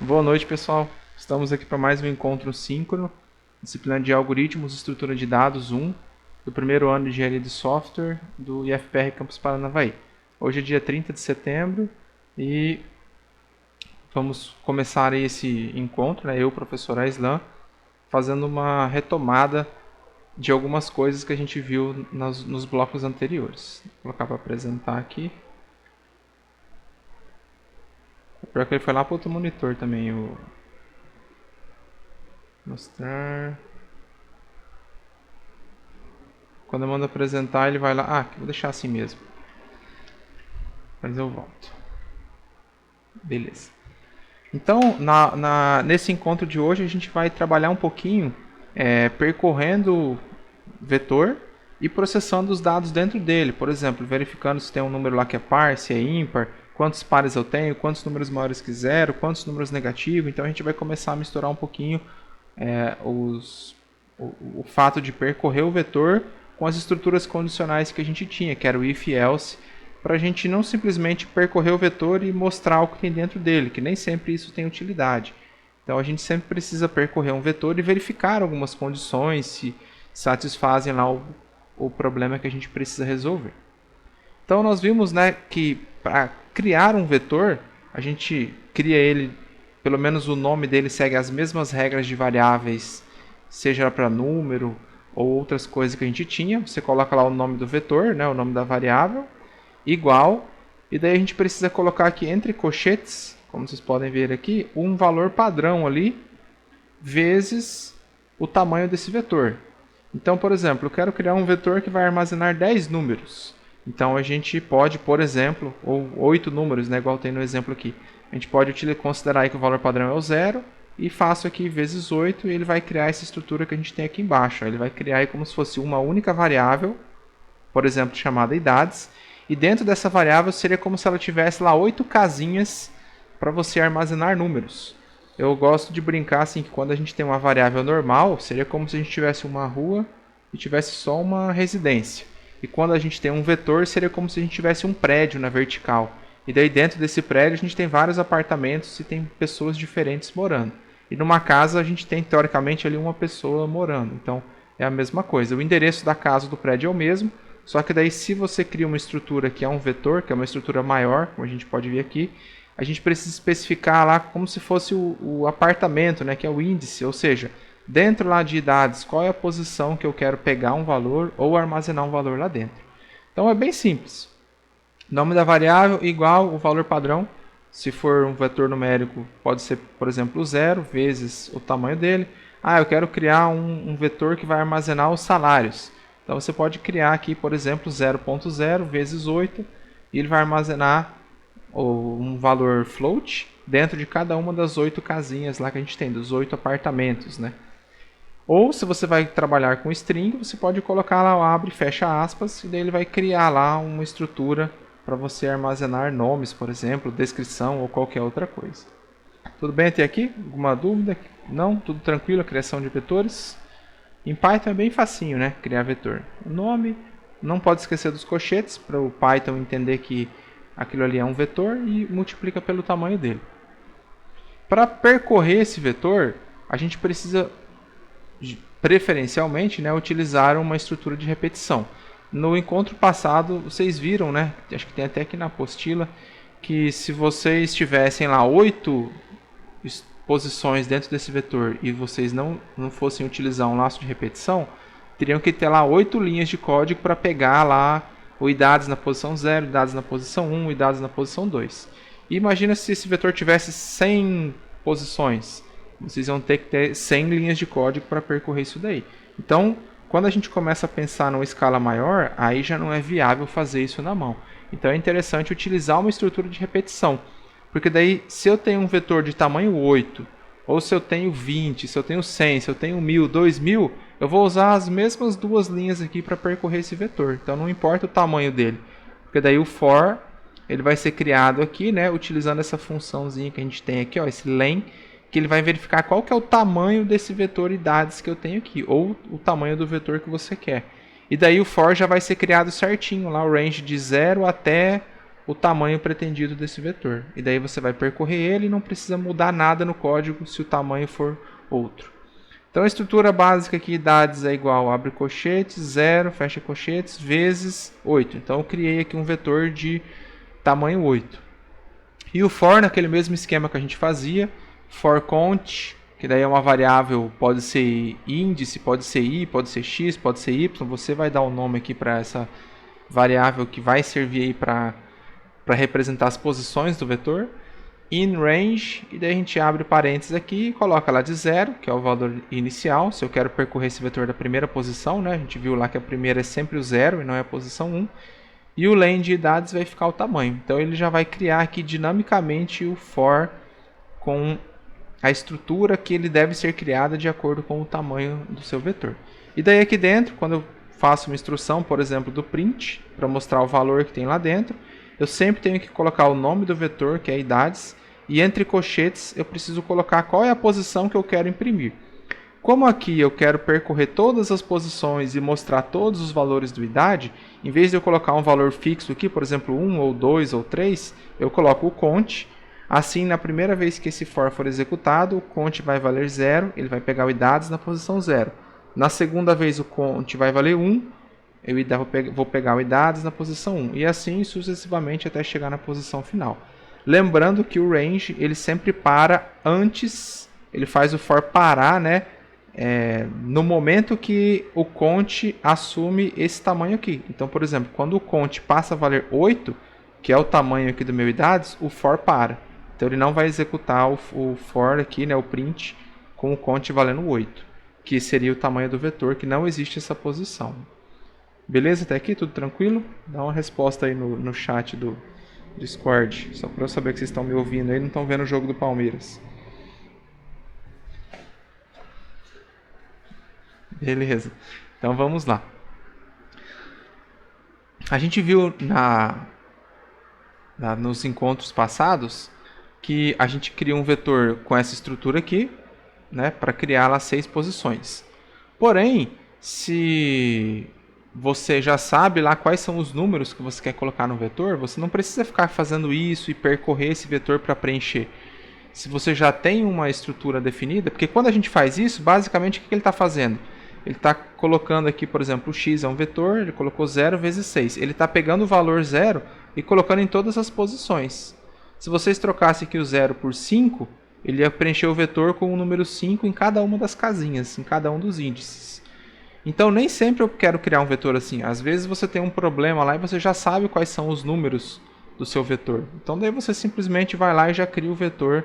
Boa noite, pessoal. Estamos aqui para mais um encontro síncrono, disciplina de Algoritmos e Estrutura de Dados 1, do primeiro ano de Engenharia de Software do IFPR Campus Paranavaí. Hoje é dia 30 de setembro e vamos começar esse encontro, eu, professor Aislan, fazendo uma retomada de algumas coisas que a gente viu nos blocos anteriores. Vou colocar para apresentar aqui. Pior que ele foi lá para outro monitor também. Mostrar. Quando eu mando apresentar, ele vai lá. Ah, vou deixar assim mesmo. Mas eu volto. Beleza. Então, nesse encontro de hoje, a gente vai trabalhar um pouquinho percorrendo vetor e processando os dados dentro dele. Por exemplo, verificando se tem um número lá que é par, se é ímpar, quantos pares eu tenho, quantos números maiores que zero, quantos números negativos. Então, a gente vai começar a misturar um pouquinho o fato de percorrer o vetor com as estruturas condicionais que a gente tinha, que era o if e else, para a gente não simplesmente percorrer o vetor e mostrar o que tem dentro dele, que nem sempre isso tem utilidade. Então a gente sempre precisa percorrer um vetor e verificar algumas condições se satisfazem lá o problema que a gente precisa resolver. Então nós vimos, que para criar um vetor, a gente cria ele, pelo menos o nome dele segue as mesmas regras de variáveis, seja para número ou outras coisas que a gente tinha. Você coloca lá o nome do vetor, o nome da variável, igual, e daí a gente precisa colocar aqui entre colchetes, como vocês podem ver aqui, um valor padrão ali, vezes o tamanho desse vetor. Então, por exemplo, eu quero criar um vetor que vai armazenar 10 números. Então a gente pode, por exemplo, ou 8 números, igual tem no exemplo aqui. A gente pode considerar aí que o valor padrão é o 0 e faço aqui vezes 8 e ele vai criar essa estrutura que a gente tem aqui embaixo. Ele vai criar aí como se fosse uma única variável, por exemplo, chamada idades, e dentro dessa variável seria como se ela tivesse lá 8 casinhas para você armazenar números. Eu gosto de brincar assim que quando a gente tem uma variável normal, seria como se a gente tivesse uma rua e tivesse só uma residência. E quando a gente tem um vetor, seria como se a gente tivesse um prédio na vertical. E daí dentro desse prédio a gente tem vários apartamentos e tem pessoas diferentes morando. E numa casa a gente tem teoricamente ali uma pessoa morando. Então é a mesma coisa. O endereço da casa do prédio é o mesmo, só que daí se você cria uma estrutura que é um vetor, que é uma estrutura maior, como a gente pode ver aqui, a gente precisa especificar lá como se fosse o apartamento, que é o índice, ou seja, dentro lá de idades, qual é a posição que eu quero pegar um valor ou armazenar um valor lá dentro. Então é bem simples. Nome da variável igual o valor padrão. Se for um vetor numérico, pode ser, por exemplo, 0 vezes o tamanho dele. Eu quero criar um vetor que vai armazenar os salários. Então você pode criar aqui, por exemplo, 0.0 vezes 8 e ele vai armazenar um valor float dentro de cada uma das 8 casinhas lá que a gente tem, dos 8 apartamentos, Ou se você vai trabalhar com string, você pode colocar lá, abre e fecha aspas, e daí ele vai criar lá uma estrutura para você armazenar nomes, por exemplo, descrição ou qualquer outra coisa. Tudo bem até aqui? Alguma dúvida? Não? Tudo tranquilo a criação de vetores? Em Python é bem facinho, criar vetor. O nome, não pode esquecer dos colchetes, para o Python entender que aquilo ali é um vetor e multiplica pelo tamanho dele. Para percorrer esse vetor, a gente precisa preferencialmente utilizar uma estrutura de repetição. No encontro passado, vocês viram, acho que tem até aqui na apostila, que se vocês tivessem lá 8 posições dentro desse vetor e vocês não fossem utilizar um laço de repetição, teriam que ter lá 8 linhas de código para pegar lá o idades na posição 0, idades na posição 1, idades na posição 2. E imagina se esse vetor tivesse 100 posições. Vocês vão ter que ter 100 linhas de código para percorrer isso daí. Então, quando a gente começa a pensar numa escala maior, aí já não é viável fazer isso na mão. Então é interessante utilizar uma estrutura de repetição. Porque daí, se eu tenho um vetor de tamanho 8, ou se eu tenho 20, se eu tenho 100, se eu tenho 1000, 2000, eu vou usar as mesmas duas linhas aqui para percorrer esse vetor. Então não importa o tamanho dele. Porque daí o for ele vai ser criado aqui, utilizando essa funçãozinha que a gente tem aqui, esse len, que ele vai verificar qual que é o tamanho desse vetor idades que eu tenho aqui, ou o tamanho do vetor que você quer. E daí o for já vai ser criado certinho, lá o range de 0 até o tamanho pretendido desse vetor. E daí você vai percorrer ele e não precisa mudar nada no código se o tamanho for outro. Então a estrutura básica aqui, idades é igual, abre colchetes, 0, fecha colchetes, vezes 8. Então eu criei aqui um vetor de tamanho 8. E o for, naquele mesmo esquema que a gente fazia, for count, que daí é uma variável, pode ser índice, pode ser i, pode ser x, pode ser y. Você vai dar o nome aqui para essa variável que vai servir aí para representar as posições do vetor. In range, e daí a gente abre parênteses aqui e coloca lá de 0, que é o valor inicial, se eu quero percorrer esse vetor da primeira posição, né? A gente viu lá que a primeira é sempre o 0 e não é a posição 1. E o len de dados vai ficar o tamanho. Então ele já vai criar aqui dinamicamente o for com a estrutura que ele deve ser criada de acordo com o tamanho do seu vetor. E daí aqui dentro, quando eu faço uma instrução, por exemplo, do print, para mostrar o valor que tem lá dentro, eu sempre tenho que colocar o nome do vetor, que é idades, e entre colchetes eu preciso colocar qual é a posição que eu quero imprimir. Como aqui eu quero percorrer todas as posições e mostrar todos os valores do idade, em vez de eu colocar um valor fixo aqui, por exemplo 1 ou 2 ou 3, eu coloco o count. Assim, na primeira vez que esse for executado, o count vai valer 0, ele vai pegar o idades na posição 0. Na segunda vez o count vai valer 1, eu vou pegar o idades na posição 1. E assim sucessivamente até chegar na posição final. Lembrando que o range ele sempre para antes, ele faz o for parar, né? No momento que o count assume esse tamanho aqui. Então, por exemplo, quando o count passa a valer 8, que é o tamanho aqui do meu idades, o for para. Então ele não vai executar o for aqui, né, o print, com o count valendo 8, que seria o tamanho do vetor, que não existe essa posição. Beleza? Até aqui tudo tranquilo? Dá uma resposta aí no chat do Discord, só para eu saber que vocês estão me ouvindo aí e não estão vendo o jogo do Palmeiras. Beleza, então vamos lá. A gente viu nos encontros passados que a gente cria um vetor com essa estrutura aqui, né, para criar lá 6 posições. Porém, se você já sabe lá quais são os números que você quer colocar no vetor, você não precisa ficar fazendo isso e percorrer esse vetor para preencher. Se você já tem uma estrutura definida, porque quando a gente faz isso, basicamente o que ele está fazendo? Ele está colocando aqui, por exemplo, o x é um vetor, ele colocou 0 vezes 6. Ele está pegando o valor 0 e colocando em todas as posições. Se vocês trocassem aqui o 0 por 5, ele ia preencher o vetor com o número 5 em cada uma das casinhas, em cada um dos índices. Então nem sempre eu quero criar um vetor assim. Às vezes você tem um problema lá e você já sabe quais são os números do seu vetor. Então daí você simplesmente vai lá e já cria o vetor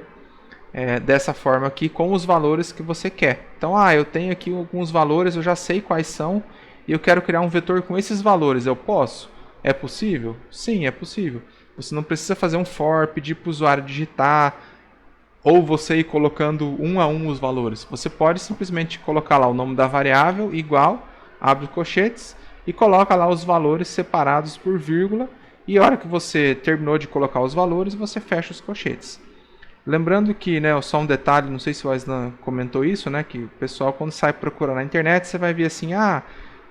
dessa forma aqui com os valores que você quer. Então eu tenho aqui alguns valores, eu já sei quais são e eu quero criar um vetor com esses valores. Eu posso? É possível? Sim, é possível. Você não precisa fazer um for, pedir para o usuário digitar, ou você ir colocando um a um os valores. Você pode simplesmente colocar lá o nome da variável, igual, abre colchetes, e coloca lá os valores separados por vírgula, e a hora que você terminou de colocar os valores, você fecha os colchetes. Lembrando que, né, só um detalhe, não sei se o Aslan comentou isso, né, que o pessoal quando sai procurando na internet, você vai ver assim,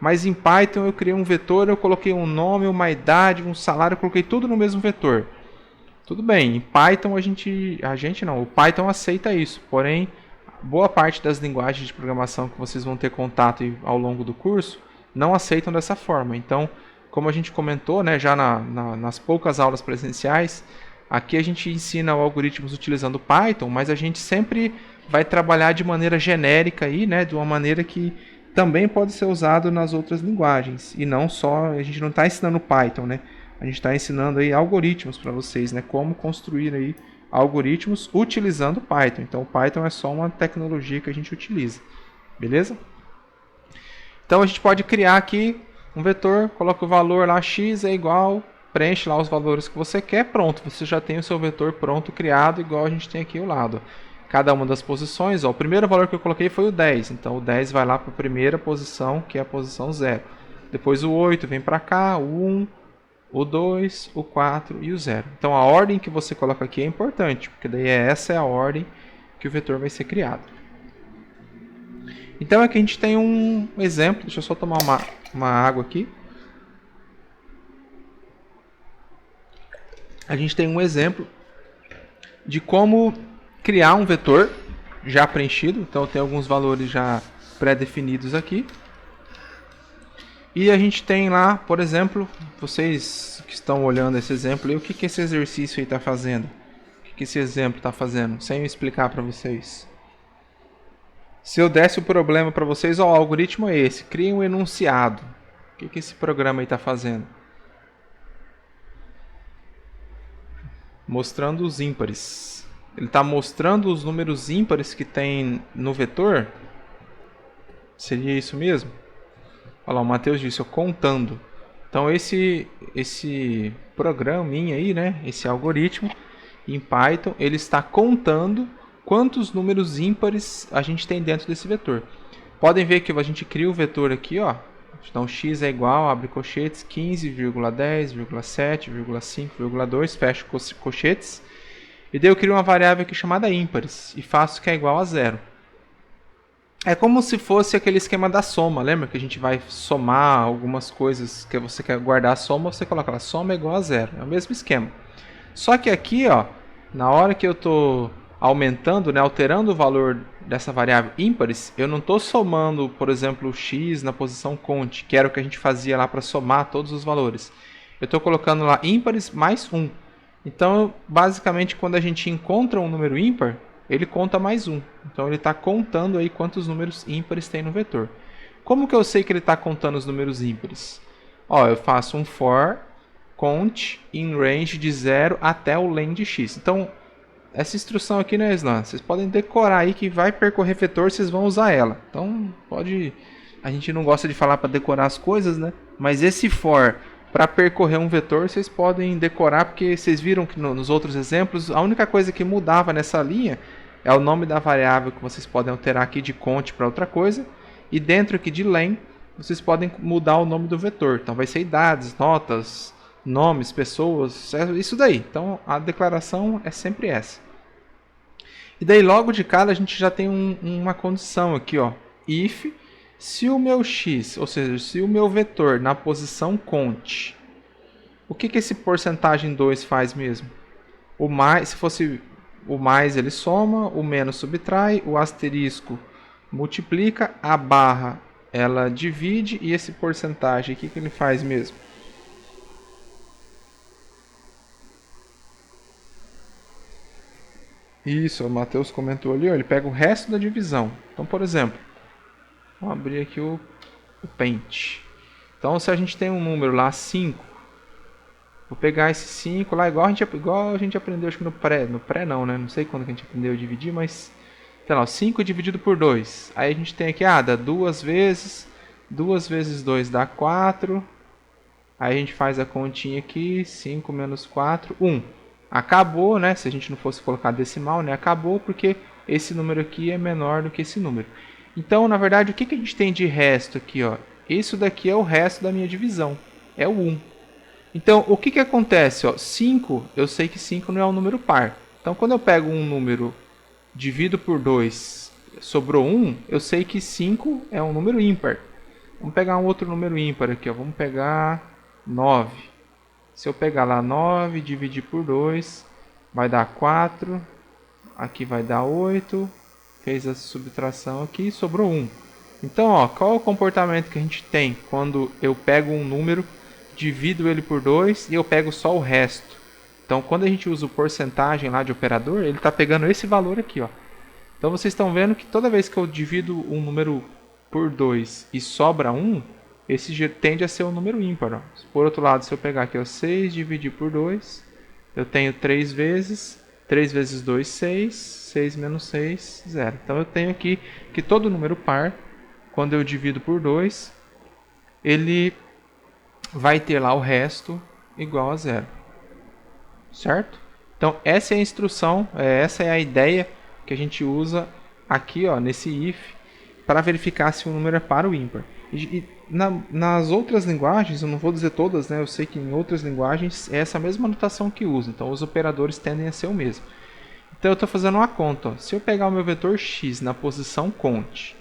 mas em Python eu criei um vetor, eu coloquei um nome, uma idade, um salário, eu coloquei tudo no mesmo vetor. Tudo bem, em Python o Python aceita isso, porém, boa parte das linguagens de programação que vocês vão ter contato ao longo do curso, não aceitam dessa forma. Então, como a gente comentou, né, já nas poucas aulas presenciais, aqui a gente ensina algoritmos utilizando Python, mas a gente sempre vai trabalhar de maneira genérica aí, né, de uma maneira que também pode ser usado nas outras linguagens. E não só, a gente não está ensinando Python, né? A gente está ensinando aí algoritmos para vocês, né? Como construir aí algoritmos utilizando Python. Então o Python é só uma tecnologia que a gente utiliza. Beleza? Então a gente pode criar aqui um vetor, coloca o valor lá, x é igual, preenche lá os valores que você quer, pronto. Você já tem o seu vetor pronto, criado, igual a gente tem aqui ao lado. Cada uma das posições, o primeiro valor que eu coloquei foi o 10, então o 10 vai lá para a primeira posição, que é a posição 0. Depois o 8 vem para cá, o 1, o 2, o 4 e o 0. Então a ordem que você coloca aqui é importante, porque daí essa é a ordem que o vetor vai ser criado. Então aqui a gente tem um exemplo, deixa eu só tomar uma água aqui. a gente tem um exemplo de como criar um vetor já preenchido. Então tem alguns valores já pré-definidos aqui. E a gente tem lá, por exemplo, vocês que estão olhando esse exemplo, o que esse exercício aí está fazendo? O que esse exemplo está fazendo? Sem eu explicar para vocês. Se eu desse o problema para vocês, ó, o algoritmo é esse, cria um enunciado. O que esse programa aí está fazendo? Mostrando os ímpares. Ele está mostrando os números ímpares que tem no vetor? Seria isso mesmo? Olha lá, o Matheus disse, ó, contando. Então esse programinha aí, né, esse algoritmo em Python, ele está contando quantos números ímpares a gente tem dentro desse vetor. Podem ver que a gente cria o vetor aqui, ó. Então x é igual, abre colchetes, 15,10,7,5,2, fecha colchetes. E daí eu crio uma variável aqui chamada ímpares e faço que é igual a 0. É como se fosse aquele esquema da soma, lembra que a gente vai somar algumas coisas que você quer guardar a soma, você coloca lá, soma é igual a 0, é o mesmo esquema. Só que aqui, ó, na hora que eu estou aumentando, né, alterando o valor dessa variável ímpares, eu não estou somando, por exemplo, o x na posição cont, que era o que a gente fazia lá para somar todos os valores. Eu estou colocando lá ímpares mais 1. Então, basicamente, quando a gente encontra um número ímpar, ele conta mais 1. Então, ele está contando aí quantos números ímpares tem no vetor. Como que eu sei que ele está contando os números ímpares? Ó, eu faço um for count in range de 0 até o len de x. Então, essa instrução aqui, né, Islan? Vocês podem decorar aí que vai percorrer vetor, vocês vão usar ela. Então, pode... A gente não gosta de falar para decorar as coisas, né? Mas esse for para percorrer um vetor, vocês podem decorar, porque vocês viram que nos outros exemplos, a única coisa que mudava nessa linha é o nome da variável que vocês podem alterar aqui de count para outra coisa. E dentro aqui de len, vocês podem mudar o nome do vetor. Então, vai ser idades, notas, nomes, pessoas, isso daí. Então, a declaração é sempre essa. E daí, logo de cara, a gente já tem uma condição aqui, ó. If, se o meu x, ou seja, se o meu vetor na posição cont, o que esse porcentagem 2 faz mesmo? O mais, se fosse o mais, ele soma, o menos subtrai, o asterisco multiplica, a barra ela divide, e esse porcentagem, o que ele faz mesmo? Isso, o Matheus comentou ali, ó, ele pega o resto da divisão. Então, por exemplo, vamos abrir aqui o Paint. Então, se a gente tem um número lá, 5, vou pegar esse 5 lá, igual a gente aprendeu, acho que no pré não, né? Não sei quando que a gente aprendeu a dividir, mas, sei lá, 5 dividido por 2. Aí a gente tem aqui, dá 2 vezes 2 dá 4. Aí a gente faz a continha aqui, 5 menos 4, 1. Acabou, né? Se a gente não fosse colocar decimal, né? Acabou porque esse número aqui é menor do que esse número. Então, na verdade, o que a gente tem de resto aqui, ó? Isso daqui é o resto da minha divisão. É o 1. Então, o que acontece, ó? 5, eu sei que 5 não é um número par. Então, quando eu pego um número, divido por 2, sobrou 1, eu sei que 5 é um número ímpar. Vamos pegar um outro número ímpar aqui, ó. Vamos pegar 9. Se eu pegar lá 9, dividir por 2, vai dar 4. Aqui vai dar 8. Fez a subtração aqui, sobrou 1. Então, ó, qual é o comportamento que a gente tem quando eu pego um número, divido ele por 2 e eu pego só o resto? Então, quando a gente usa o porcentagem lá de operador, ele está pegando esse valor aqui, ó. Então, vocês estão vendo que toda vez que eu divido um número por 2 e sobra 1, esse tende a ser um número ímpar. Ó. Por outro lado, se eu pegar aqui, ó, 6 dividir por 2, eu tenho 3 vezes. 3 vezes 2, 6. 6 menos 6, 0. Então, eu tenho aqui que todo número par, quando eu divido por 2, ele vai ter lá o resto igual a 0. Certo? Então, essa é a instrução, essa é a ideia que a gente usa aqui, ó, nesse if, para verificar se o número é par ou ímpar. Nas outras linguagens, eu não vou dizer todas, né? Eu sei que em outras linguagens é essa mesma notação que usa. Então, os operadores tendem a ser o mesmo. Então, eu estou fazendo uma conta. Ó. Se eu pegar o meu vetor x na posição cont,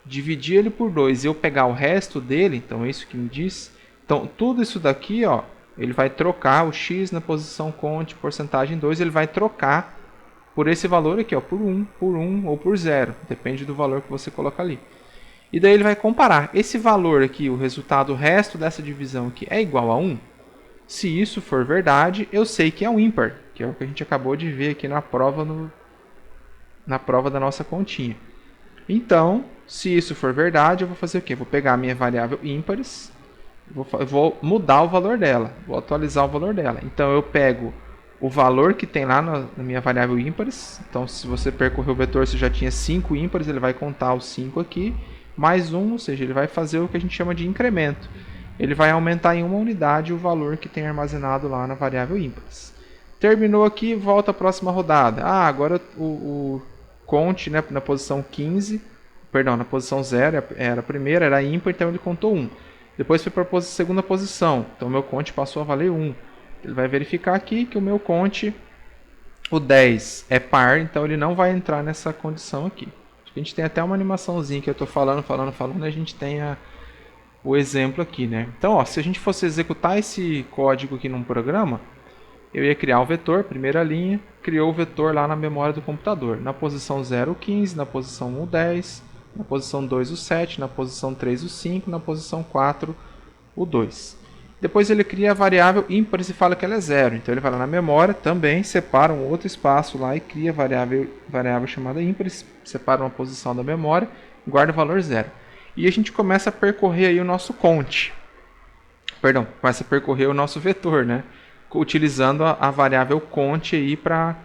dividir ele por 2 e eu pegar o resto dele, então é isso que me diz. Então, tudo isso daqui, ó, ele vai trocar o x na posição cont, porcentagem 2, ele vai trocar por esse valor aqui, ó, por 1 ou por 0, depende do valor que você coloca ali. E daí ele vai comparar esse valor aqui, o resultado, o resto dessa divisão aqui é igual a 1. Se isso for verdade, eu sei que é um ímpar, que é o que a gente acabou de ver aqui na prova, na prova da nossa continha. Então, se isso for verdade, eu vou fazer o quê? Vou pegar a minha variável ímpares, vou mudar o valor dela, vou atualizar o valor dela. Então, eu pego o valor que tem lá na minha variável ímpares. Então, se você percorreu o vetor, você já tinha 5 ímpares, ele vai contar os 5 aqui, mais 1, ou seja, ele vai fazer o que a gente chama de incremento. Ele vai aumentar em 1 unidade o valor que tem armazenado lá na variável ímpares. Terminou aqui, volta à próxima rodada. Agora o cont, né, na posição 15, perdão, na posição 0, era a primeira, era ímpar, então ele contou 1. Depois foi para a segunda posição, então o meu cont passou a valer 1. Ele vai verificar aqui que o meu cont, o 10, é par, então ele não vai entrar nessa condição aqui. A gente tem até uma animaçãozinha que eu estou falando, e a gente tem o exemplo aqui, né? Então, ó, se a gente fosse executar esse código aqui num programa, eu ia criar um vetor, primeira linha, criou o vetor lá na memória do computador. Na posição 0, o 15, na posição 1, o 10, na posição 2, o 7, na posição 3, o 5, na posição 4, o 2. Depois ele cria a variável ímpares e fala que ela é 0. Então ele vai lá na memória, também separa um outro espaço lá e cria a variável chamada ímpares, separa uma posição da memória e guarda o valor 0. E a gente começa a percorrer aí o nosso cont. Perdão, começa a percorrer o nosso vetor, né? Utilizando a variável cont aí para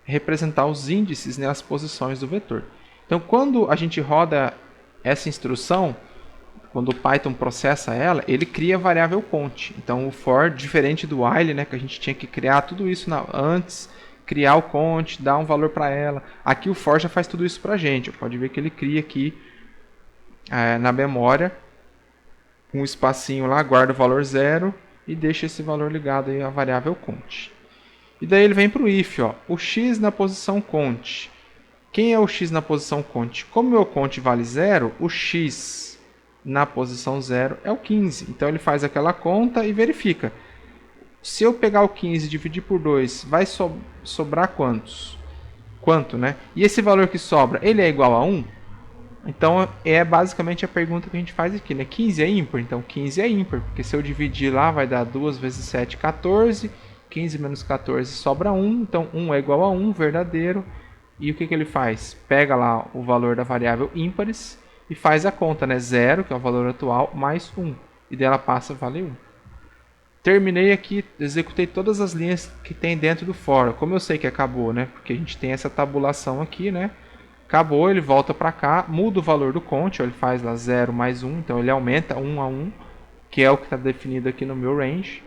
representar os índices, né, as posições do vetor. Então, quando a gente roda essa instrução, quando o Python processa ela, ele cria a variável cont. Então, o for, diferente do while, né, que a gente tinha que criar tudo isso antes, criar o cont, dar um valor para ela. Aqui o for já faz tudo isso para a gente. Pode ver que ele cria aqui na memória um espacinho lá, guarda o valor 0 e deixa esse valor ligado aí à variável cont. E daí ele vem para o if, ó, o x na posição cont. Quem é o x na posição cont? Como o meu cont vale 0, o x na posição 0 é o 15. Então ele faz aquela conta e verifica. Se eu pegar o 15 e dividir por 2, vai sobrar quantos? Quanto, né? E esse valor que sobra, ele é igual a 1? Então é basicamente a pergunta que a gente faz aqui, né? 15 é ímpar? Então 15 é ímpar, porque se eu dividir lá vai dar 2 vezes 7, 14. 15 menos 14 sobra 1, então 1 é igual a 1, verdadeiro. E o que ele faz? Pega lá o valor da variável ímpares e faz a conta, né? 0, que é o valor atual, mais 1. E dela passa a valer 1. Terminei aqui, executei todas as linhas que tem dentro do for. Como eu sei que acabou, né? Porque a gente tem essa tabulação aqui, né? Acabou, ele volta para cá, muda o valor do cont, ele faz lá 0 mais 1, então ele aumenta 1 a 1, que é o que está definido aqui no meu range.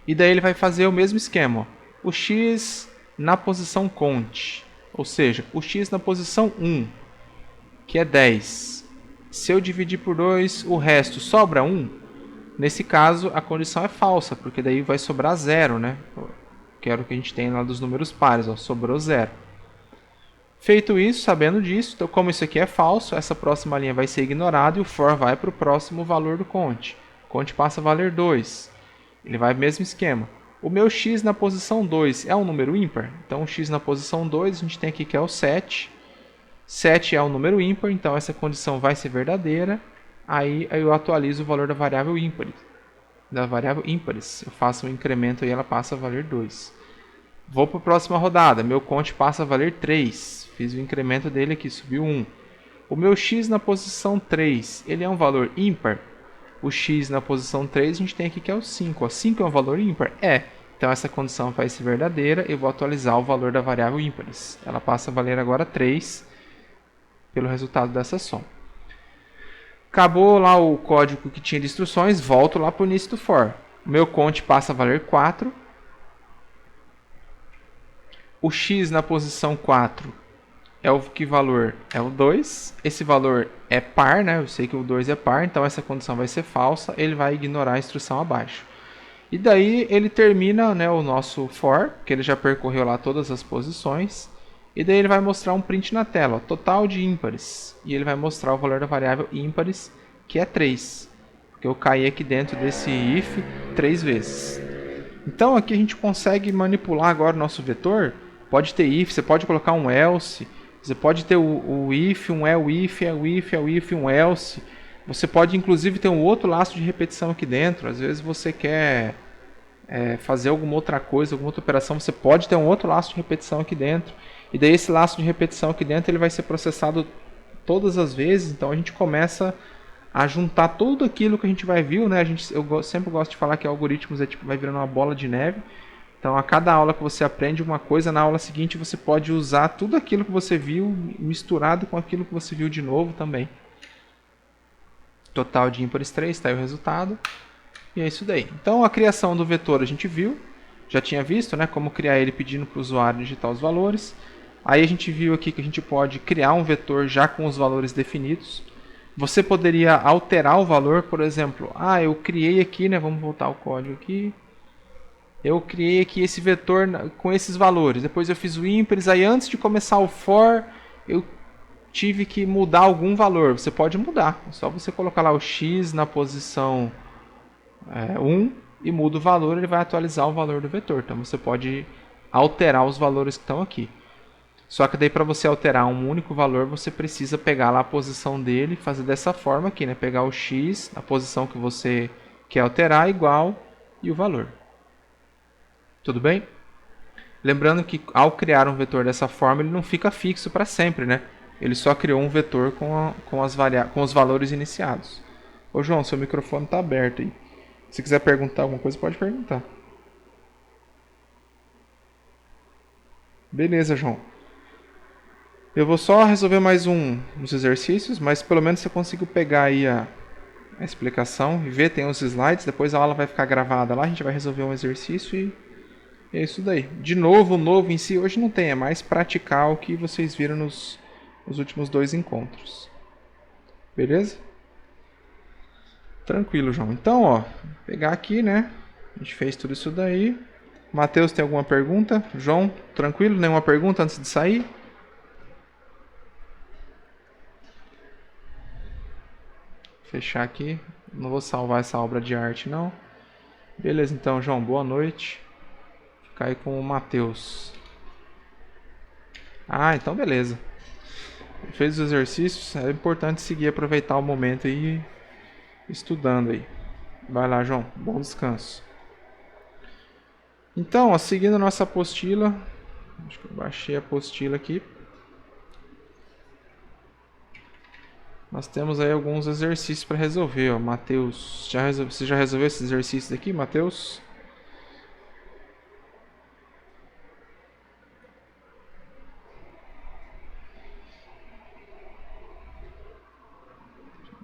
E daí ele vai fazer o mesmo esquema, ó. O x na posição cont, ou seja, o x na posição 1, que é 10. Se eu dividir por 2, o resto sobra 1. Nesse caso, a condição é falsa, porque daí vai sobrar 0, né? Que era o que a gente tem lá dos números pares, ó, sobrou 0. Feito isso, sabendo disso, então como isso aqui é falso, essa próxima linha vai ser ignorada e o for vai para o próximo valor do cont. O cont passa a valer 2. Ele vai no mesmo esquema. O meu x na posição 2 é um número ímpar? Então o x na posição 2 a gente tem aqui que é o 7. 7 é um número ímpar, então essa condição vai ser verdadeira. Aí eu atualizo o valor da variável ímpares. Eu faço um incremento e ela passa a valer 2. Vou para a próxima rodada. Meu cont passa a valer 3. Fiz o incremento dele aqui, subiu 1. O meu x na posição 3, ele é um valor ímpar? O x na posição 3 a gente tem aqui que é o 5. O 5 é um valor ímpar? É. Então essa condição vai ser verdadeira. Eu vou atualizar o valor da variável ímpares. Ela passa a valer agora 3 pelo resultado dessa soma. Acabou lá o código que tinha de instruções. Volto lá para o início do for. O meu cont passa a valer 4. O x na posição 4 é o que valor? É o 2. Esse valor é par, né? Eu sei que o 2 é par, então essa condição vai ser falsa. Ele vai ignorar a instrução abaixo. E daí ele termina, né, o nosso for, que ele já percorreu lá todas as posições. E daí ele vai mostrar um print na tela, ó, total de ímpares. E ele vai mostrar o valor da variável ímpares, que é 3. porque eu caí aqui dentro desse if 3 vezes. Então aqui a gente consegue manipular agora o nosso vetor. Pode ter if, você pode colocar um else, você pode ter o if, um if, if, um else. Você pode inclusive ter um outro laço de repetição aqui dentro. Às vezes você quer fazer alguma outra coisa, alguma outra operação, você pode ter um outro laço de repetição aqui dentro. E daí esse laço de repetição aqui dentro ele vai ser processado todas as vezes. Então a gente começa a juntar tudo aquilo que a gente vai ver, né? Eu sempre gosto de falar que algoritmos vai virando uma bola de neve. Então a cada aula que você aprende uma coisa, na aula seguinte você pode usar tudo aquilo que você viu misturado com aquilo que você viu de novo também. Total de ímpares 3, está aí o resultado. E é isso daí. Então a criação do vetor a gente viu, já tinha visto, né, como criar ele pedindo para o usuário digitar os valores. Aí a gente viu aqui que a gente pode criar um vetor já com os valores definidos. Você poderia alterar o valor, por exemplo, eu criei aqui, né, vamos voltar ao código aqui. Eu criei aqui esse vetor com esses valores, depois eu fiz o ímpares, aí antes de começar o for, eu tive que mudar algum valor. Você pode mudar, é só você colocar lá o x na posição 1 e muda o valor, ele vai atualizar o valor do vetor. Então você pode alterar os valores que estão aqui. Só que daí para você alterar um único valor, você precisa pegar lá a posição dele e fazer dessa forma aqui, né? Pegar o x, a posição que você quer alterar, igual, e o valor. Tudo bem? Lembrando que ao criar um vetor dessa forma, ele não fica fixo para sempre, né? Ele só criou um vetor com os valores iniciados. Ô João, seu microfone está aberto aí. Se quiser perguntar alguma coisa, pode perguntar. Beleza, João. Eu vou só resolver mais uns exercícios, mas pelo menos você conseguiu pegar aí a explicação e ver, tem os slides, depois a aula vai ficar gravada lá, a gente vai resolver um exercício e é isso daí. De novo, o novo em si hoje não tem, é mais praticar o que vocês viram nos últimos 2 encontros. Beleza? Tranquilo, João. Então, ó, vou pegar aqui, né? A gente fez tudo isso daí. Matheus, tem alguma pergunta? João, tranquilo? Nenhuma pergunta antes de sair? Fechar aqui. Não vou salvar essa obra de arte, não. Beleza, então, João, boa noite. Fica aí com o Matheus. Então beleza. Fez os exercícios, é importante seguir, aproveitar o momento aí, estudando aí. Vai lá, João, bom descanso. Então, ó, seguindo a nossa apostila, acho que eu baixei a apostila aqui. Nós temos aí alguns exercícios para resolver, ó. Matheus, você já resolveu esses exercícios aqui, Matheus?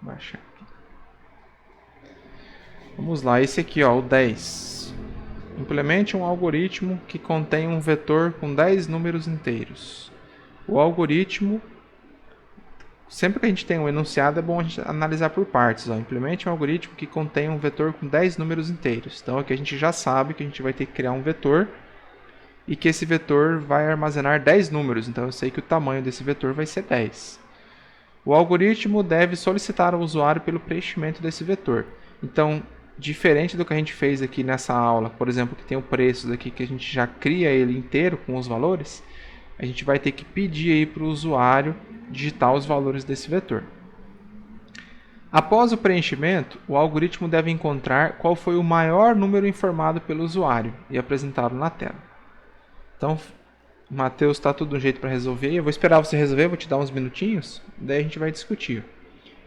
Baixar aqui. Vamos lá, esse aqui, ó, o 10. Implemente um algoritmo que contém um vetor com 10 números inteiros. O algoritmo, sempre que a gente tem um enunciado, é bom a gente analisar por partes. Ó. Implemente um algoritmo que contém um vetor com 10 números inteiros. Então aqui a gente já sabe que a gente vai ter que criar um vetor e que esse vetor vai armazenar 10 números. Então eu sei que o tamanho desse vetor vai ser 10. O algoritmo deve solicitar ao usuário pelo preenchimento desse vetor. Então, diferente do que a gente fez aqui nessa aula, por exemplo, que tem o preço aqui, que a gente já cria ele inteiro com os valores, a gente vai ter que pedir aí para o usuário digitar os valores desse vetor. Após o preenchimento, o algoritmo deve encontrar qual foi o maior número informado pelo usuário e apresentá-lo na tela. Então, Matheus, está tudo de um jeito para resolver. Eu vou esperar você resolver, vou te dar uns minutinhos, daí a gente vai discutir.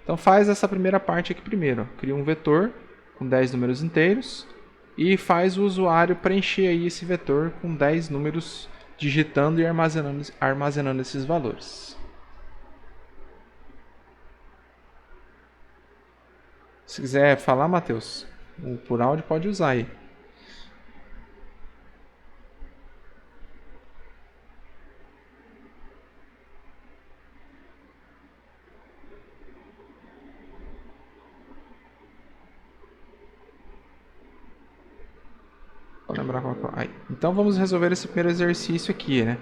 Então faz essa primeira parte aqui primeiro. Ó. Cria um vetor com 10 números inteiros e faz o usuário preencher aí esse vetor com 10 números, digitando e armazenando esses valores. Se quiser falar, Matheus, por áudio pode usar aí. Vou lembrar qual que é. Então vamos resolver esse primeiro exercício aqui, né?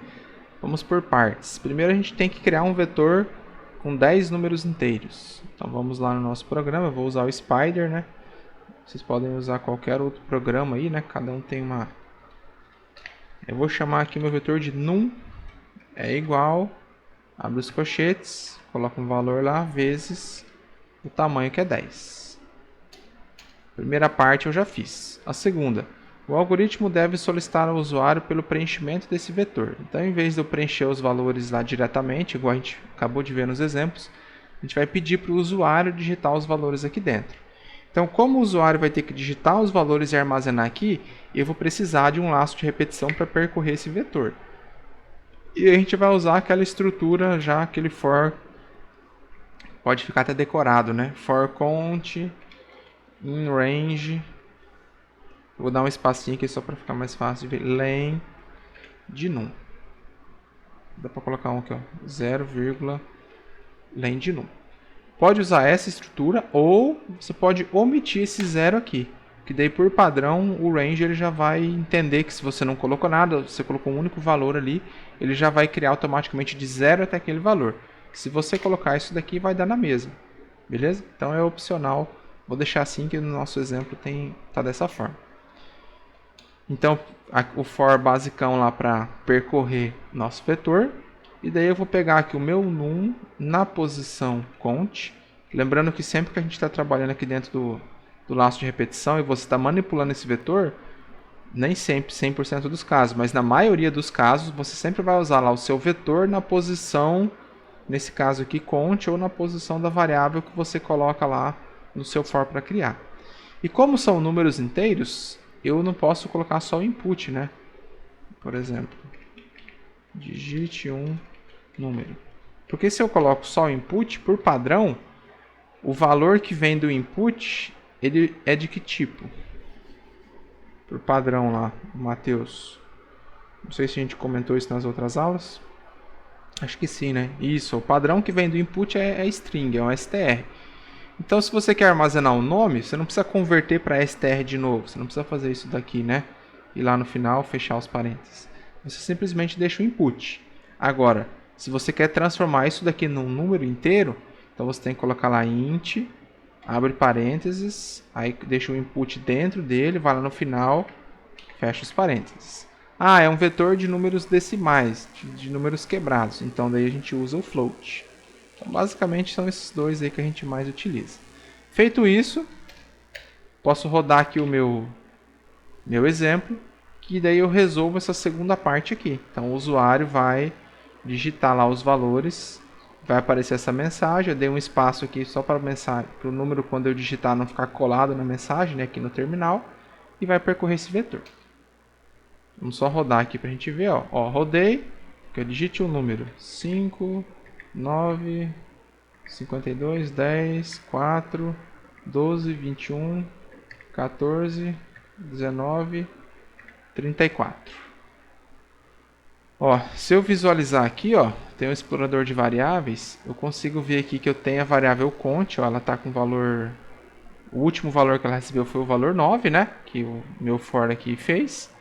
Vamos por partes. Primeiro a gente tem que criar um vetor com 10 números inteiros. Então vamos lá no nosso programa, eu vou usar o Spider, né? Vocês podem usar qualquer outro programa aí, né? Cada um tem uma... Eu vou chamar aqui meu vetor de num é igual, abre os colchetes, coloca um valor lá, vezes o tamanho que é 10. Primeira parte eu já fiz. A segunda, o algoritmo deve solicitar ao usuário pelo preenchimento desse vetor. Então, em vez de eu preencher os valores lá diretamente, igual a gente acabou de ver nos exemplos, a gente vai pedir para o usuário digitar os valores aqui dentro. Então, como o usuário vai ter que digitar os valores e armazenar aqui, eu vou precisar de um laço de repetição para percorrer esse vetor. E a gente vai usar aquela estrutura já, aquele for, pode ficar até decorado, né? For count in range. Vou dar um espacinho aqui só para ficar mais fácil de ver. Len de num. Dá para colocar um aqui, ó, 0, len de num. Pode usar essa estrutura ou você pode omitir esse 0 aqui. Que daí por padrão o range ele já vai entender que se você não colocou nada, você colocou um único valor ali, ele já vai criar automaticamente de 0 até aquele valor. Se você colocar isso daqui vai dar na mesma. Beleza? Então é opcional. Vou deixar assim que no nosso exemplo tá dessa forma. Então o for basicão lá para percorrer nosso vetor. E daí eu vou pegar aqui o meu num na posição count. Lembrando que sempre que a gente está trabalhando aqui dentro do laço de repetição e você está manipulando esse vetor, nem sempre, 100% dos casos, mas na maioria dos casos, você sempre vai usar lá o seu vetor na posição, nesse caso aqui, count, ou na posição da variável que você coloca lá no seu for para criar. E como são números inteiros, eu não posso colocar só o input, né? Por exemplo, digite um número. Porque se eu coloco só o input, por padrão, o valor que vem do input, ele é de que tipo? Por padrão lá, Matheus. Não sei se a gente comentou isso nas outras aulas. Acho que sim, né? Isso, o padrão que vem do input é string, é um str. Então, se você quer armazenar um nome, você não precisa converter para str de novo. Você não precisa fazer isso daqui, né? E lá no final, fechar os parênteses. Você simplesmente deixa o input. Agora, se você quer transformar isso daqui num número inteiro, então você tem que colocar lá int, abre parênteses, aí deixa o input dentro dele, vai lá no final, fecha os parênteses. Ah, é um vetor de números decimais, de números quebrados, então daí a gente usa o float. Então, basicamente são esses dois aí que a gente mais utiliza. Feito isso, posso rodar aqui o meu exemplo, que daí eu resolvo essa segunda parte aqui. Então o usuário vai digitar lá os valores, vai aparecer essa mensagem. Eu dei um espaço aqui só para o número, quando eu digitar, não ficar colado na mensagem, né, aqui no terminal, e vai percorrer esse vetor. Vamos só rodar aqui para a gente ver. Ó, rodei, que eu digite o número 5, 9, 52, 10, 4, 12, 21, 14, 19, 34. Ó, se eu visualizar aqui, ó, tem um explorador de variáveis, eu consigo ver aqui que eu tenho a variável count, ó, ela está com valor, o último valor que ela recebeu foi o valor 9, né, que o meu for aqui fez.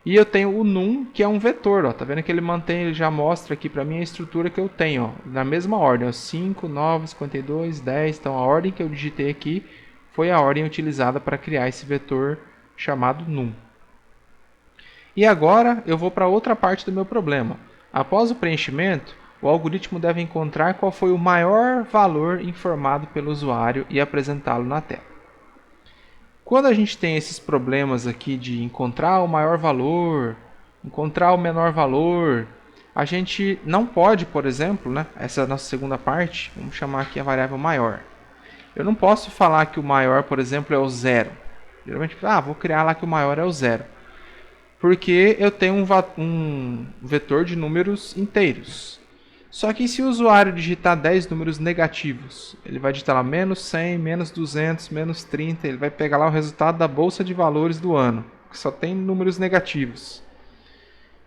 E eu tenho o num, que é um vetor, ó, tá vendo que ele já mostra aqui para mim a estrutura que eu tenho, ó, na mesma ordem, ó, 5, 9, 52, 10, então a ordem que eu digitei aqui foi a ordem utilizada para criar esse vetor chamado num. E agora eu vou para outra parte do meu problema. Após o preenchimento, o algoritmo deve encontrar qual foi o maior valor informado pelo usuário e apresentá-lo na tela. Quando a gente tem esses problemas aqui de encontrar o maior valor, encontrar o menor valor, a gente não pode, por exemplo, né, essa é a nossa segunda parte, vamos chamar aqui a variável maior. Eu não posso falar que o maior, por exemplo, é o 0. Geralmente, vou criar lá que o maior é o 0. Porque eu tenho um vetor de números inteiros. Só que se o usuário digitar 10 números negativos, ele vai digitar lá menos 100, menos 200, menos 30, ele vai pegar lá o resultado da bolsa de valores do ano, que só tem números negativos.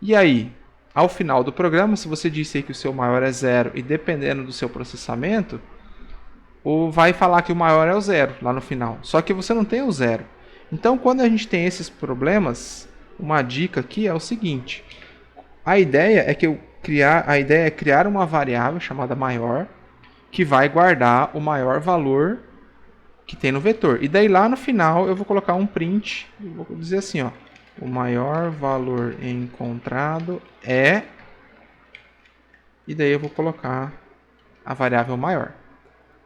E aí, ao final do programa, se você disse aí que o seu maior é 0 e dependendo do seu processamento, vai falar que o maior é o 0 lá no final. Só que você não tem o 0. Então, quando a gente tem esses problemas, uma dica aqui é o seguinte: a ideia é que eu a ideia é criar uma variável chamada maior, que vai guardar o maior valor que tem no vetor. E daí lá no final eu vou colocar um print, vou dizer assim, ó, o maior valor encontrado é, e daí eu vou colocar a variável maior.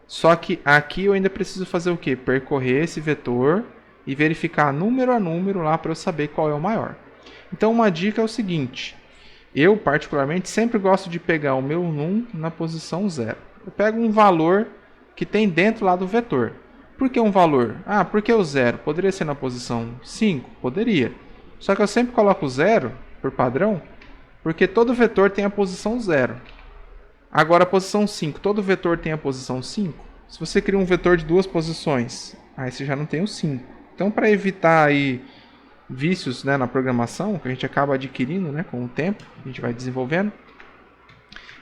Só que aqui eu ainda preciso fazer o quê? Percorrer esse vetor e verificar número a número lá para eu saber qual é o maior. Então uma dica é o seguinte, eu particularmente sempre gosto de pegar o meu num na posição 0. Eu pego um valor que tem dentro lá do vetor. Por que um valor? Ah, porque o 0 poderia ser na posição 5? Poderia. Só que eu sempre coloco o 0 por padrão, porque todo vetor tem a posição 0. Agora a posição 5, todo vetor tem a posição 5. Se você cria um vetor de duas posições, aí você já não tem o 5. Então para evitar aí vícios, né, na programação, que a gente acaba adquirindo, né, com o tempo, a gente vai desenvolvendo,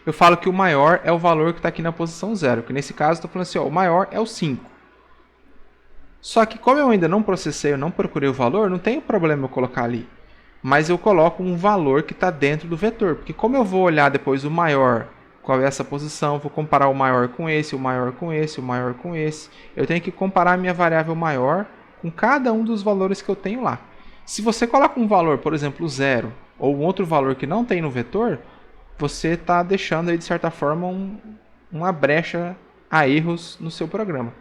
eu falo que o maior é o valor que está aqui na posição 0, que nesse caso eu estou falando assim, ó, o maior é o 5. Só que como eu ainda não processei, eu não procurei o valor, não tem problema eu colocar ali. Mas eu coloco um valor que está dentro do vetor, porque como eu vou olhar depois o maior, qual é essa posição, vou comparar o maior com esse, o maior com esse, o maior com esse, eu tenho que comparar a minha variável maior com cada um dos valores que eu tenho lá. Se você coloca um valor, por exemplo, 0, ou um outro valor que não tem no vetor, você está deixando aí, de certa forma, uma brecha a erros no seu programa.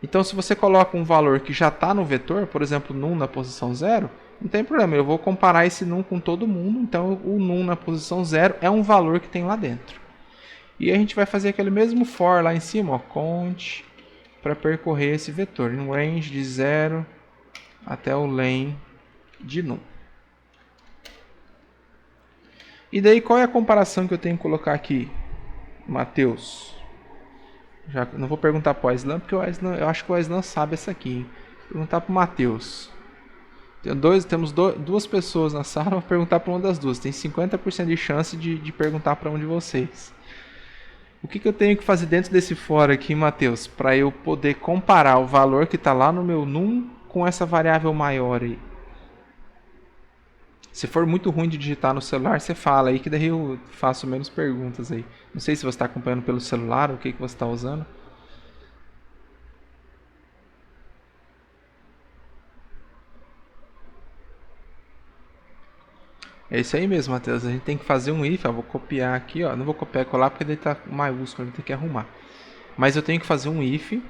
Então, se você coloca um valor que já está no vetor, por exemplo, num na posição 0, não tem problema, eu vou comparar esse num com todo mundo, então o num na posição 0 é um valor que tem lá dentro. E a gente vai fazer aquele mesmo for lá em cima, ó, cont, para percorrer esse vetor, em range de 0 até o len de num. E daí qual é a comparação que eu tenho que colocar aqui, Matheus? Já não vou perguntar para o Aislan, porque eu acho que o Aislan sabe essa aqui. Hein? Vou perguntar para o Matheus. Temos duas pessoas na sala, vou perguntar para uma das duas. Tem 50% de chance de perguntar para um de vocês. O que eu tenho que fazer dentro desse for aqui, Matheus, para eu poder comparar o valor que está lá no meu num com essa variável maior aí? Se for muito ruim de digitar no celular, você fala aí que daí eu faço menos perguntas aí. Não sei se você está acompanhando pelo celular ou o que você está usando. É isso aí mesmo, Matheus. A gente tem que fazer um if. Eu vou copiar aqui, ó. Não vou copiar e colar porque daí está maiúsculo, a gente tem que arrumar. Mas eu tenho que fazer um if.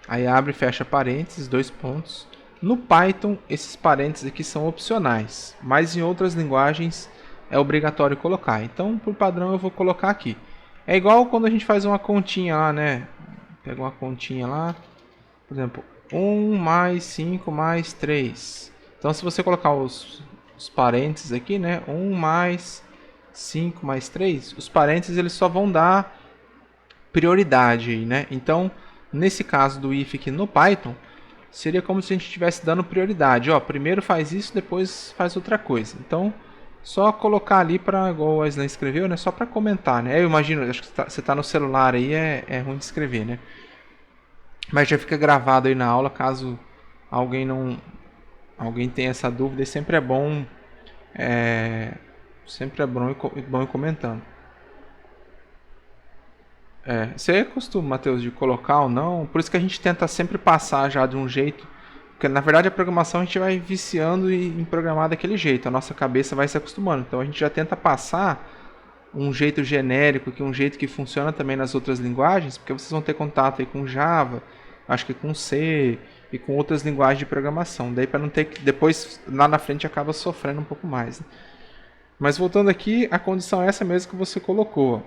Aí abre e fecha parênteses, 2 pontos. No Python, esses parênteses aqui são opcionais, mas em outras linguagens é obrigatório colocar. Então, por padrão, eu vou colocar aqui. É igual quando a gente faz uma continha lá, né? Pega uma continha lá, por exemplo, 1 mais 5 mais 3. Então, se você colocar os parênteses aqui, né? 1 mais 5 mais 3, os parênteses eles só vão dar prioridade aí, né? Então, nesse caso do if aqui no Python, seria como se a gente estivesse dando prioridade. Ó, primeiro faz isso, depois faz outra coisa. Então, só colocar ali para, igual o Aislan escreveu, né? Só para comentar, né? Eu imagino, acho que você tá no celular aí, é ruim de escrever, né? Mas já fica gravado aí na aula, caso alguém tenha essa dúvida. E sempre é bom ir comentando. Você costuma, Matheus, de colocar ou não? Por isso que a gente tenta sempre passar já de um jeito. Porque na verdade a programação a gente vai viciando em programar daquele jeito. A nossa cabeça vai se acostumando. Então a gente já tenta passar um jeito genérico, um jeito que funciona também nas outras linguagens. Porque vocês vão ter contato aí com Java, acho que com C e com outras linguagens de programação. Daí para não ter que depois lá na frente acaba sofrendo um pouco mais. Né? Mas voltando aqui, a condição é essa mesmo que você colocou.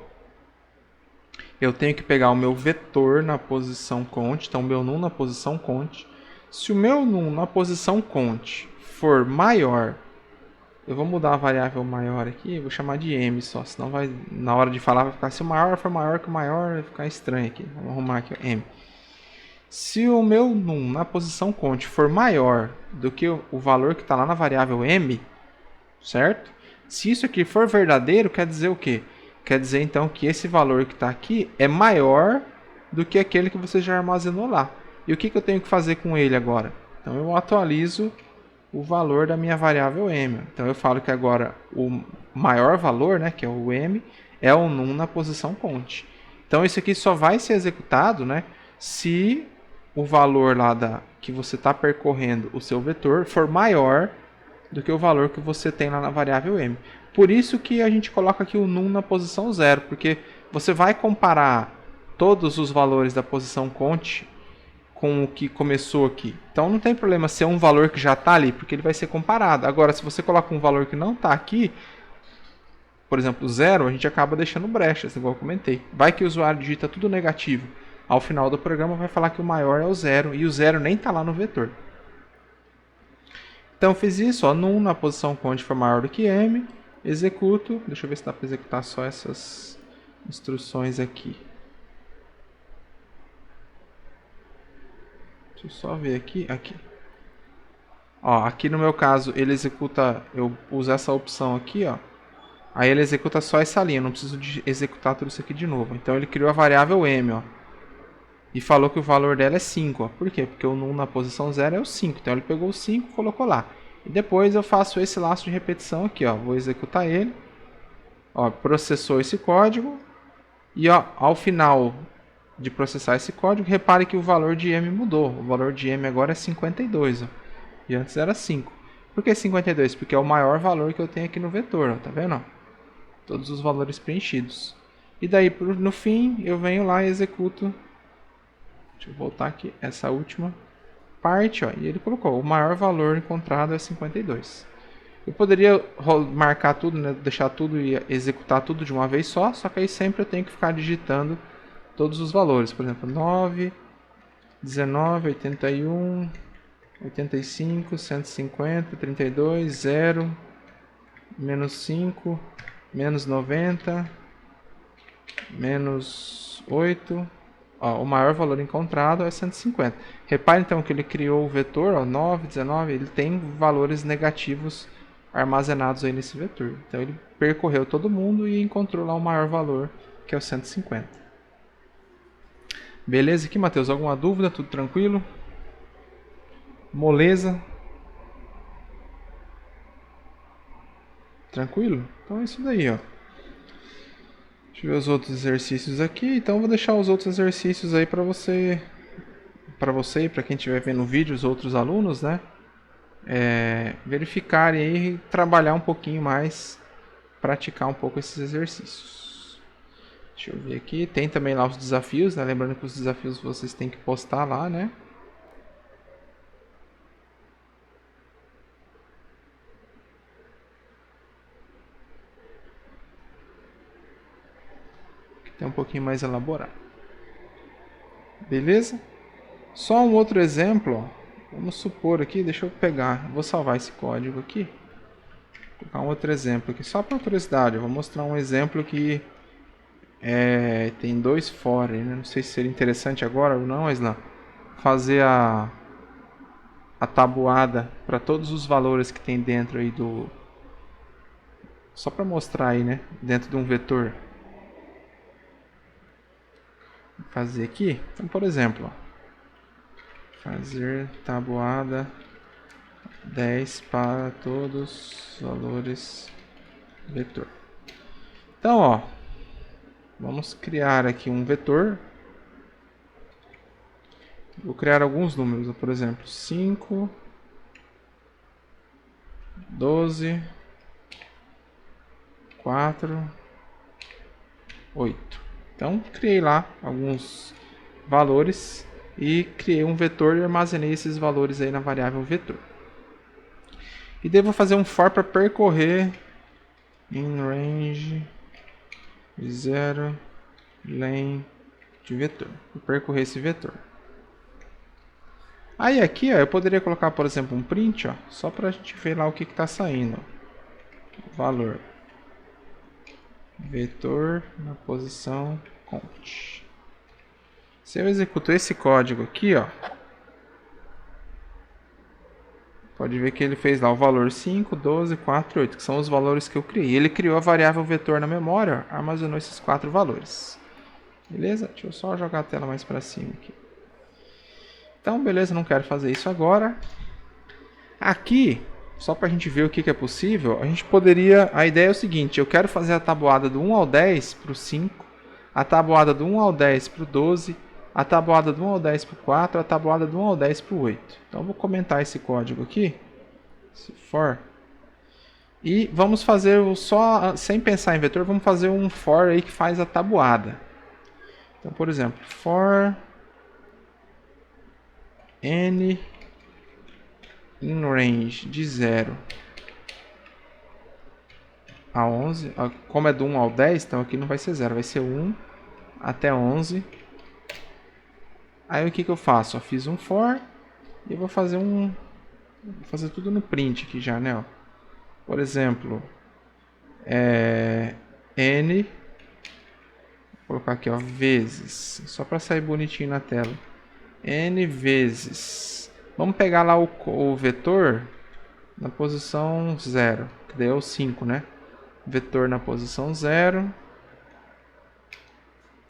Eu tenho que pegar o meu vetor na posição cont, então o meu num na posição cont. Se o meu num na posição cont for maior, eu vou mudar a variável maior aqui, vou chamar de m só, senão vai, na hora de falar vai ficar, se o maior for maior que o maior, vai ficar estranho aqui. Vamos arrumar aqui, ó, m. Se o meu num na posição cont for maior do que o valor que está lá na variável m, certo? Se isso aqui for verdadeiro, quer dizer o quê? Quer dizer, então, que esse valor que está aqui é maior do que aquele que você já armazenou lá. E o que eu tenho que fazer com ele agora? Então, eu atualizo o valor da minha variável m. Então eu falo que agora o maior valor, né, que é o m, é o num na posição count. Então isso aqui só vai ser executado, né, se o valor lá que você está percorrendo o seu vetor for maior do que o valor que você tem lá na variável m. Por isso que a gente coloca aqui o num na posição 0, porque você vai comparar todos os valores da posição count com o que começou aqui. Então não tem problema ser um valor que já está ali, porque ele vai ser comparado. Agora, se você coloca um valor que não está aqui, por exemplo, 0, a gente acaba deixando brechas, igual eu comentei. Vai que o usuário digita tudo negativo. Ao final do programa vai falar que o maior é o 0, e o 0 nem está lá no vetor. Então eu fiz isso, ó, num na posição count for maior do que m, executo, deixa eu ver se dá para executar só essas instruções aqui. Deixa eu só ver aqui. Ó, aqui no meu caso ele executa, eu uso essa opção aqui, ó. Aí ele executa só essa linha, não preciso de executar tudo isso aqui de novo. Então ele criou a variável m, ó. E falou que o valor dela é 5, ó. Por quê? Porque o num na posição 0 é o 5. Então ele pegou o 5 e colocou lá. E depois eu faço esse laço de repetição aqui, ó. Vou executar ele. Ó, processou esse código. E ó, ao final de processar esse código, repare que o valor de m mudou. O valor de m agora é 52, ó. E antes era 5. Por que 52? Porque é o maior valor que eu tenho aqui no vetor, ó. Tá vendo? Ó? Todos os valores preenchidos. E daí, no fim, eu venho lá e executo. Deixa eu voltar aqui, essa última parte, ó, e ele colocou, o maior valor encontrado é 52. Eu poderia marcar tudo, né, deixar tudo e executar tudo de uma vez só que aí sempre eu tenho que ficar digitando todos os valores. Por exemplo, 9, 19, 81, 85, 150, 32, 0, menos 5, menos 90, menos 8... Ó, o maior valor encontrado é 150. Repare então que ele criou o vetor, ó, 9, 19, ele tem valores negativos armazenados aí nesse vetor. Então ele percorreu todo mundo e encontrou lá o maior valor, que é o 150. Beleza aqui, Matheus? Alguma dúvida? Tudo tranquilo? Moleza? Tranquilo? Então é isso daí, ó. Deixa eu ver os outros exercícios aqui. Então eu vou deixar os outros exercícios aí para você e para quem estiver vendo o vídeo, os outros alunos, né? Verificarem e trabalhar um pouquinho mais, praticar um pouco esses exercícios. Deixa eu ver aqui. Tem também lá os desafios, né? Lembrando que os desafios vocês têm que postar lá, né? Tem um pouquinho mais elaborado. Beleza? Só um outro exemplo, ó. Vamos supor aqui, deixa eu pegar, vou salvar esse código aqui. Vou colocar um outro exemplo aqui, só para curiosidade. Eu vou mostrar um exemplo que tem 2 for, né? Não sei se seria interessante agora ou não, Islam. Fazer a tabuada para todos os valores que tem dentro aí do... Só para mostrar aí, né? Dentro de um vetor. Vou fazer aqui, então por exemplo, ó. Fazer tabuada 10 para todos os valores vetor. Então, ó, vamos criar aqui um vetor. Vou criar alguns números, por exemplo, 5, 12, 4, 8. Então, criei lá alguns valores e criei um vetor e armazenei esses valores aí na variável vetor. E devo fazer um for para percorrer in range 0 len de vetor. Vou percorrer esse vetor. Aí aqui, ó, eu poderia colocar, por exemplo, um print, ó, só para a gente ver lá o que está saindo. Valor vetor na posição count. Se eu executo esse código aqui, ó, pode ver que ele fez lá o valor 5, 12, 4, 8, que são os valores que eu criei. Ele criou a variável vetor na memória, ó, armazenou esses 4 valores. Beleza? Deixa eu só jogar a tela mais para cima aqui. Então, beleza, não quero fazer isso agora. Aqui, só para a gente ver o que é possível, a gente poderia... A ideia é o seguinte, eu quero fazer a tabuada do 1 ao 10 para o 5, a tabuada do 1 ao 10 para o 12, a tabuada do 1 ao 10 para o 4, a tabuada do 1 ao 10 para o 8. Então eu vou comentar esse código aqui, esse for, e vamos fazer só, sem pensar em vetor, vamos fazer um for aí que faz a tabuada. Então, por exemplo, for n in range de 0 a 11, como é do 1 ao 10, então aqui não vai ser 0, vai ser 1 até 11. Aí o que eu faço? Eu fiz um for e vou fazer vou fazer tudo no print aqui já, né? Ó. Por exemplo, n, vou colocar aqui, ó, vezes, só para sair bonitinho na tela, n vezes, vamos pegar lá o vetor na posição 0, que daí é o 5, né? Vetor na posição 0,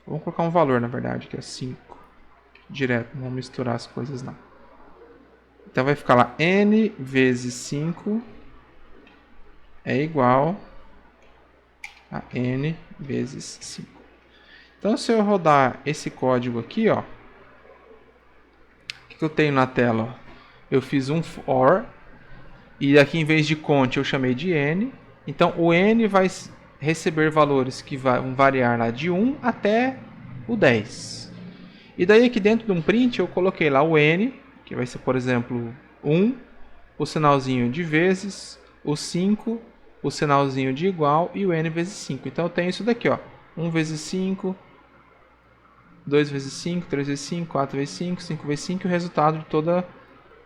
vamos colocar um valor, na verdade, que é 5, direto, não vamos misturar as coisas não. Então vai ficar lá, n vezes 5 é igual a n vezes 5. Então, se eu rodar esse código aqui, ó, o que eu tenho na tela? Eu fiz um for, e aqui em vez de count eu chamei de n. Então, o n vai receber valores que vão variar lá de 1 até o 10. E daí aqui dentro de um print eu coloquei lá o n, que vai ser, por exemplo, 1, o sinalzinho de vezes, o 5, o sinalzinho de igual e o n vezes 5. Então eu tenho isso daqui, ó, 1 vezes 5, 2 vezes 5, 3 vezes 5, 4 vezes 5, 5 vezes 5 e o resultado de toda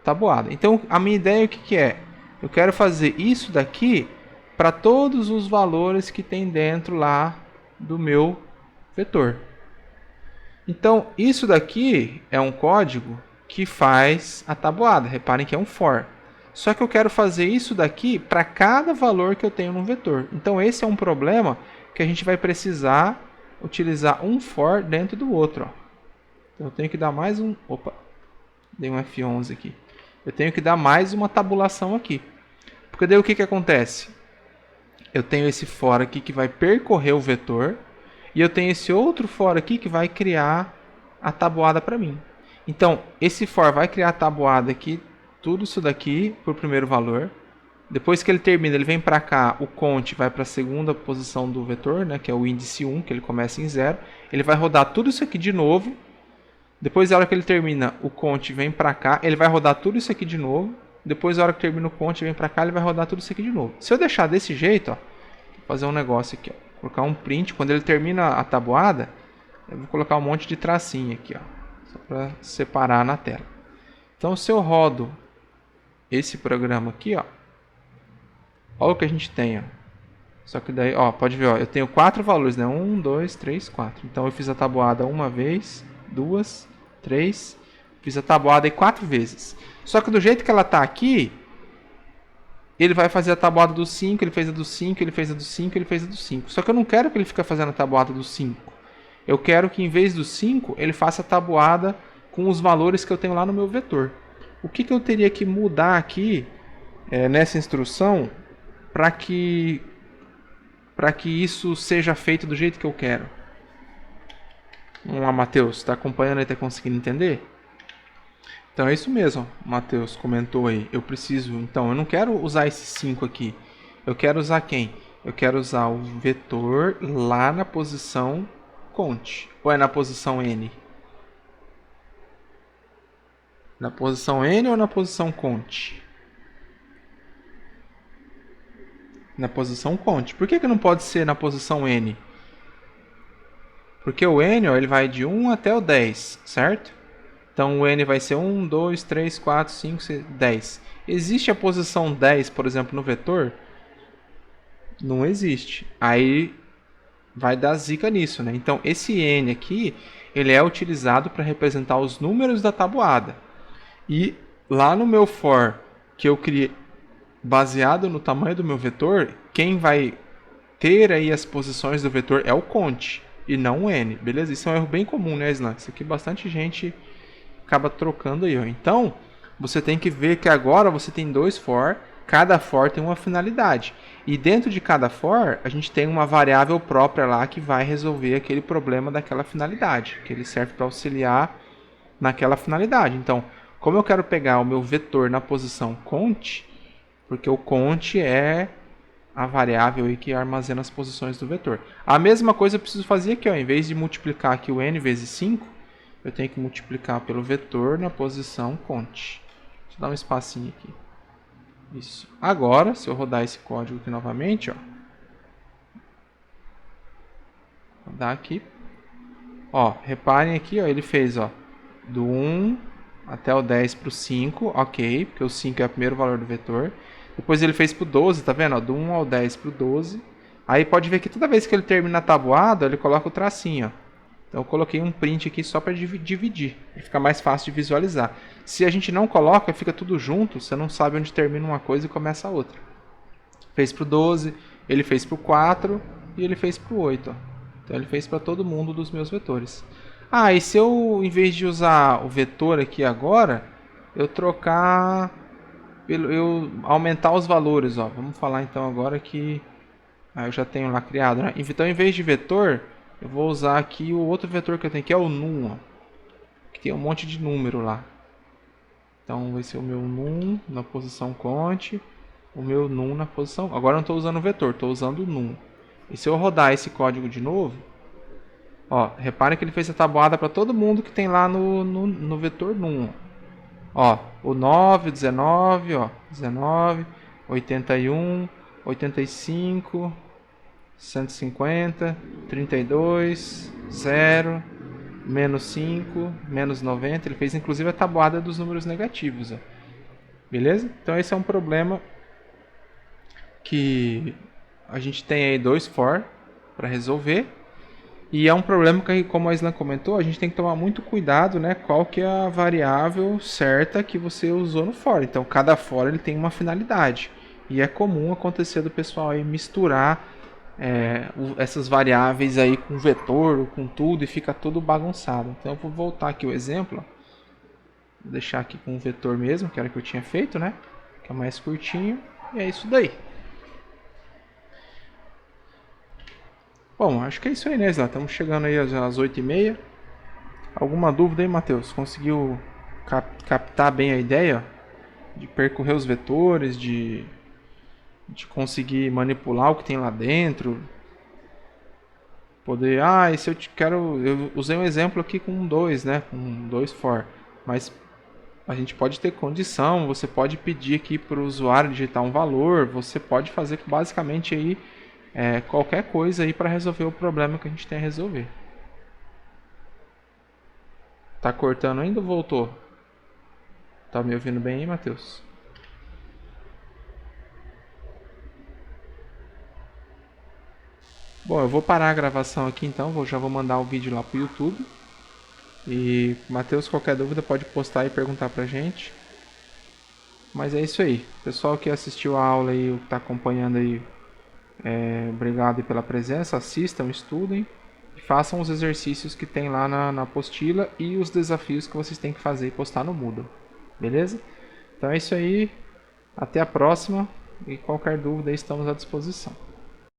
tabuada. Então a minha ideia o que é? Eu quero fazer isso daqui para todos os valores que tem dentro lá do meu vetor. Então isso daqui é um código que faz a tabuada. Reparem que é um for. Só que eu quero fazer isso daqui para cada valor que eu tenho no vetor. Então esse é um problema que a gente vai precisar utilizar um for dentro do outro. Ó. Então eu tenho que dar mais um... Opa, dei um F11 aqui. Eu tenho que dar mais uma tabulação aqui. Porque daí o que acontece? Eu tenho esse for aqui que vai percorrer o vetor. E eu tenho esse outro for aqui que vai criar a tabuada para mim. Então, esse for vai criar a tabuada aqui, tudo isso daqui por primeiro valor. Depois que ele termina, ele vem para cá, o count vai para a segunda posição do vetor, né, que é o índice 1, que ele começa em 0. Ele vai rodar tudo isso aqui de novo. Depois, na hora que ele termina, o count vem para cá, ele vai rodar tudo isso aqui de novo. Depois, na hora que termina o count, vem para cá, ele vai rodar tudo isso aqui de novo. Se eu deixar desse jeito, ó, vou fazer um negócio aqui, ó. Colocar um print, quando ele termina a tabuada, eu vou colocar um monte de tracinho aqui, ó, só para separar na tela. Então, se eu rodo esse programa aqui, ó, olha o que a gente tem, ó. Só que daí, ó, pode ver, ó, eu tenho 4 valores, né? 1, 2, 3, 4. Então, eu fiz a tabuada uma vez, 2, 3, fiz a tabuada aí 4 vezes. Só que do jeito que ela tá aqui, ele vai fazer a tabuada do 5, ele fez a do 5, ele fez a do 5, ele fez a do 5. Só que eu não quero que ele fique fazendo a tabuada do 5. Eu quero que em vez do 5, ele faça a tabuada com os valores que eu tenho lá no meu vetor. O que eu teria que mudar aqui nessa instrução para que isso seja feito do jeito que eu quero? Vamos lá, Matheus, está acompanhando e está conseguindo entender? Então é isso mesmo, o Matheus comentou aí. Eu preciso, então, eu não quero usar esse 5 aqui. Eu quero usar quem? Eu quero usar o vetor lá na posição count. Ou é na posição n? Na posição n ou na posição count? Na posição count. Por que não pode ser na posição n? Porque o n, ó, ele vai de 1 até o 10, certo? Então o n vai ser 1, 2, 3, 4, 5, 6, 10. Existe a posição 10, por exemplo, no vetor? Não existe. Aí vai dar zica nisso, né? Então esse n aqui, ele é utilizado para representar os números da tabuada. E lá no meu for, que eu criei baseado no tamanho do meu vetor, quem vai ter aí as posições do vetor é o count e não o n, beleza? Isso é um erro bem comum, né, Slan? Isso aqui bastante gente acaba trocando aí, ó. Então, você tem que ver que agora você tem dois for, cada for tem uma finalidade. E dentro de cada for, a gente tem uma variável própria lá que vai resolver aquele problema daquela finalidade, que ele serve para auxiliar naquela finalidade. Então, como eu quero pegar o meu vetor na posição cont, porque o cont é a variável aí que armazena as posições do vetor. A mesma coisa eu preciso fazer aqui, ó. Em vez de multiplicar aqui o n vezes 5, eu tenho que multiplicar pelo vetor na posição cont. Deixa eu dar um espacinho aqui. Isso. Agora, se eu rodar esse código aqui novamente, ó. Vou rodar aqui. Ó, reparem aqui, ó, ele fez, ó, do 1 até o 10 para o 5, ok, porque o 5 é o primeiro valor do vetor. Depois ele fez para o 12, tá vendo? Ó, do 1 ao 10 para o 12. Aí pode ver que toda vez que ele termina a tabuada, ele coloca o tracinho, ó. Então eu coloquei um print aqui só para dividir, e fica mais fácil de visualizar. Se a gente não coloca, fica tudo junto, você não sabe onde termina uma coisa e começa a outra. Fez para o 12, ele fez para o 4 e ele fez para o 8. Ó. Então ele fez para todo mundo dos meus vetores. Ah, e se eu, em vez de usar o vetor aqui agora, eu trocar, eu aumentar os valores, ó. Vamos falar então agora que eu já tenho lá criado, né? Então, em vez de vetor, eu vou usar aqui o outro vetor que eu tenho, que é o num, ó, que tem um monte de número lá. Então, vai ser o meu num na posição cont, o meu num na posição... Agora eu não estou usando o vetor, estou usando o num. E se eu rodar esse código de novo, ó, repare que ele fez a tabuada para todo mundo que tem lá no vetor num. Ó, o 9, o 19, ó, 19, 81, 85, 150, 32, 0, menos 5, menos 90. Ele fez inclusive a tabuada dos números negativos. Ó. Beleza? Então esse é um problema que a gente tem aí dois for para resolver. E é um problema que, como a Islan comentou, a gente tem que tomar muito cuidado, né? Qual que é a variável certa que você usou no for. Então, cada for ele tem uma finalidade. E é comum acontecer do pessoal aí misturar essas variáveis aí com vetor, com tudo, e fica tudo bagunçado. Então, eu vou voltar aqui o exemplo. Vou deixar aqui com o vetor mesmo, que era o que eu tinha feito, né? Que é mais curtinho. E é isso daí. Bom, acho que é isso aí, né, Isla? Estamos chegando aí às 8h30. Alguma dúvida aí, Matheus? Conseguiu captar bem a ideia de percorrer os vetores, de conseguir manipular o que tem lá dentro? Poder... Ah, e se eu quero... Eu usei um exemplo aqui com 2, né? Com 2 for. Mas a gente pode ter condição, você pode pedir aqui para o usuário digitar um valor, você pode fazer basicamente aí qualquer coisa aí para resolver o problema que a gente tem a resolver. Tá cortando ainda ou voltou? Tá me ouvindo bem aí, Matheus? Bom, eu vou parar a gravação aqui então, já vou mandar o vídeo lá pro YouTube. E, Matheus, qualquer dúvida pode postar e perguntar pra gente. Mas é isso aí. Pessoal que assistiu a aula e que tá acompanhando aí, obrigado pela presença, assistam, estudem e façam os exercícios que tem lá na apostila e os desafios que vocês têm que fazer e postar no Moodle, beleza? Então é isso aí, até a próxima e qualquer dúvida aí estamos à disposição.